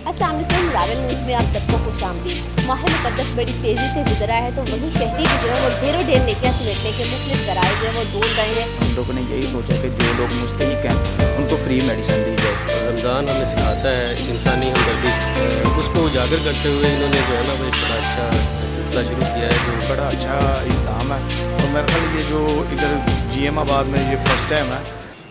अस्सलाम वालेकुम। रावल न्यूज़ में आप सबको खुशामदीद। माह मुक़द्दस बड़ी तेज़ी से गुजरा है, तो वहीं शहरी जो है वो ढेरों ढेर नेकियां समेटने के मुख्तलिफ ज़राए जो है वो ढूंढ रहे हैं। हम लोगों ने यही सोचा कि जो लोग मुस्तहिक हैं उनको फ्री मेडिसिन दी जाए। रमज़ान हमें सिखाता है इंसानी हमदर्दी, उसको उजागर करते हुए इन्होंने जो है ना वो एक बड़ा अच्छा सिलसिला शुरू किया है, जो बड़ा अच्छा इक़दाम है। और मेरे ख्याल ये जो इधर GM आबाद में ये फर्स्ट टाइम है।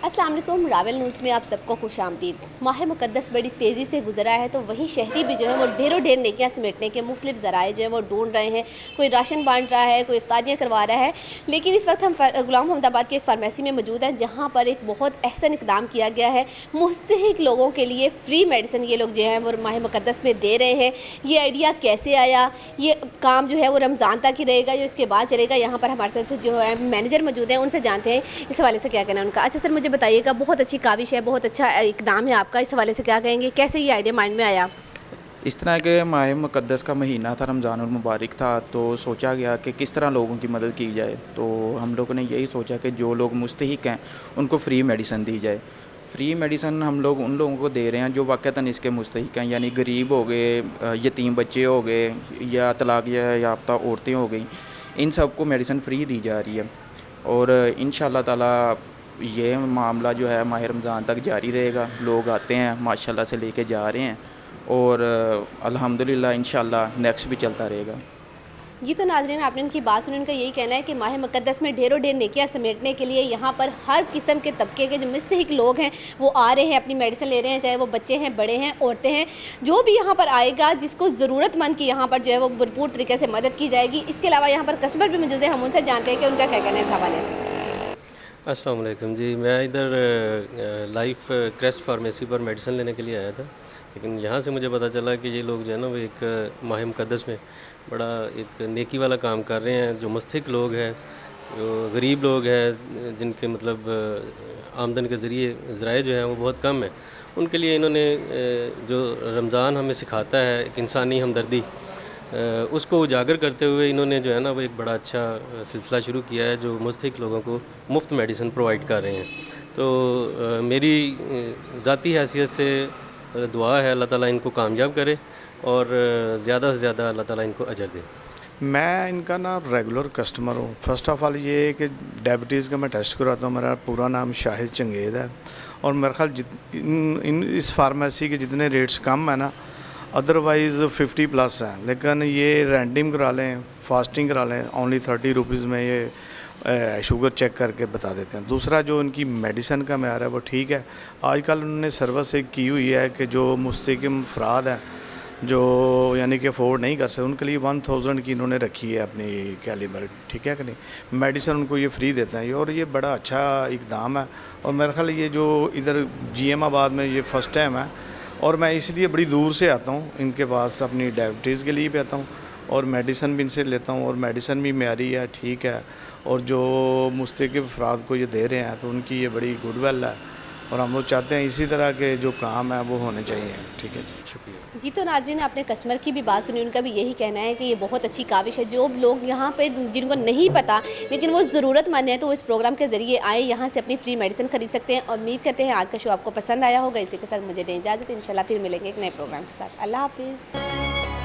अस्सलाम वालेकुम। रावल न्यूज़ में आप सबको खुशामदीद। माह मुक़द्दस बड़ी तेज़ी से गुजरा है, तो वहीं शहरी भी जो है वो ढेरों ढेर नेकियां समेटने के मुख्तलिफ ज़राए जो है वो ढूंढ रहे हैं। कोई राशन बांट रहा है, कोई इफ्तारियाँ करवा रहा है। लेकिन इस वक्त हम गुलाम मोहम्मदाबाद की एक फार्मेसी में मौजूद हैं, जहाँ पर एक बहुत अहसन इक़दाम किया गया है। मुस्तहिक लोगों के लिए फ़्री मेडिसिन ये लोग जो हैं वो माह मुक़द्दस में दे रहे हैं। ये आइडिया कैसे आया, ये काम जो है वो रमज़ान तक ही रहेगा, जो इसके बाद चलेगा? यहाँ पर हमारे साथ जो है मैनेजर मौजूद हैं, उनसे जानते हैं इस हवाले से क्या कहना है उनका। अच्छा सर, मुझे बताइएगा, बहुत अच्छी काविश है, बहुत अच्छा इक़दाम है आपका, इस हवाले से क्या कहेंगे? कैसे ये आइडिया माइंड में आया? इस तरह के माह मुक़द्दस का महीना था, रमज़ानुल मुबारक था, तो सोचा गया कि किस तरह लोगों की मदद की जाए। तो हम लोगों ने यही सोचा कि जो लोग मुस्तहिक हैं उनको फ़्री मेडिसिन दी जाए। फ़्री मेडिसिन हम लोग उन लोगों को दे रहे हैं जो वाक़तन इसके मुस्तहिक हैं, यानी गरीब हो गए, यतीम बच्चे हो गए, या तलाक़ याफ्ता औरतें हो गई, इन सब को मेडिसिन फ़्री दी जा रही है। और इंशाअल्लाह ताला ये मामला जो है माह रमज़ान तक जारी रहेगा। लोग आते हैं माशाल्लाह से लेके जा रहे हैं, और अल्हम्दुलिल्लाह इंशाअल्लाह नेक्स्ट भी चलता रहेगा। जी, तो नाज़रीन, आपने इनकी बात सुनी। उनका यही कहना है कि माह मुक़द्दस में ढेरों ढेर नेकियां समेटने के लिए यहाँ पर हर किस्म के तबके के जो मुस्तहिक लोग हैं वो आ रहे हैं, अपनी मेडिसिन ले रहे हैं, चाहे वो बच्चे हैं, बड़े हैं, औरतें हैं। जो भी यहाँ पर आएगा, जिसको ज़रूरतमंद की यहाँ पर जो है वो भरपूर तरीके से मदद की जाएगी। इसके अलावा यहाँ पर कस्टमर भी मौजूद है, हम उनसे जानते हैं कि उनका क्या कहना है इस हवाले से। अस्सलाम वालेकुम जी, मैं इधर लाइफ क्रेस्ट फार्मेसी पर मेडिसिन लेने के लिए आया था, लेकिन यहाँ से मुझे पता चला कि ये लोग जो है ना वो एक माह मुक़द्दस में बड़ा एक नेकी वाला काम कर रहे हैं। जो मुस्तहिक लोग हैं, जो गरीब लोग हैं, जिनके मतलब आमदन के ज़राए जो हैं वो बहुत कम हैं, उनके लिए इन्होंने जो रमज़ान हमें सिखाता है एक इंसानी हमदर्दी, उसको उजागर करते हुए इन्होंने जो है ना वो एक बड़ा अच्छा सिलसिला शुरू किया है, जो मुस्तहिक लोगों को मुफ्त मेडिसिन प्रोवाइड कर रहे हैं। तो मेरी ज़ाती हैसियत से दुआ है अल्लाह ताला इनको कामयाब करे और ज़्यादा से ज़्यादा अल्लाह ताला इनको अजर दे। मैं इनका ना रेगुलर कस्टमर हूँ। फ़र्स्ट ऑफ़ ऑल ये है कि डायबिटीज़ का मैं टेस्ट कराता हूँ। मेरा पूरा नाम शाहिद चंगेज़ है, और मेरे ख्याल इस फार्मेसी के जितने रेट्स कम है ना, अदरवाइज़ 50+ हैं, लेकिन ये रैंडम करा लें, फास्टिंग करा लें, ओनली 30 रुपीज़ में ये शुगर चेक करके बता देते हैं। दूसरा जो इनकी मेडिसिन का मेयार है वो ठीक है। आजकल उन्होंने सर्विस एक की हुई है कि जो मुस्तकिम अफराद हैं, जो यानी कि अफोर्ड नहीं कर सकते, उनके लिए 1000 की इन्होंने रखी है अपनी कैलिबर, ठीक है कि नहीं। मेडिसिन उनको ये फ्री देते हैं, और ये बड़ा अच्छा इक़दाम है। और मेरे ख्याल ये जो इधर GM आबाद में ये फ़र्स्ट टाइम है, और मैं इसलिए बड़ी दूर से आता हूँ इनके पास, अपनी डायबिटीज़ के लिए भी आता हूँ, और मेडिसिन भी इनसे लेता हूँ, और मेडिसिन भी मेरी है, ठीक है। और जो मुस्तकिम अफराद को ये दे रहे हैं, तो उनकी ये बड़ी गुडविल है, और हम लोग चाहते हैं इसी तरह के जो काम है वो होने चाहिए। ठीक है जी, शुक्रिया। जी, तो नाज़रीन, आपने कस्टमर की भी बात सुनी। उनका भी यही कहना है कि ये बहुत अच्छी काविश है। जो लोग यहाँ पे जिनको नहीं पता लेकिन वो ज़रूरतमंद है, तो वो इस प्रोग्राम के ज़रिए आए, यहाँ से अपनी फ्री मेडिसिन खरीद सकते हैं। और उम्मीद करते हैं आज का शो आपको पसंद आया होगा। इसी के साथ मुझे दें इजाज़त। इंशाल्लाह फिर मिलेंगे एक नए प्रोग्राम के साथ। अल्लाह हाफ़िज़।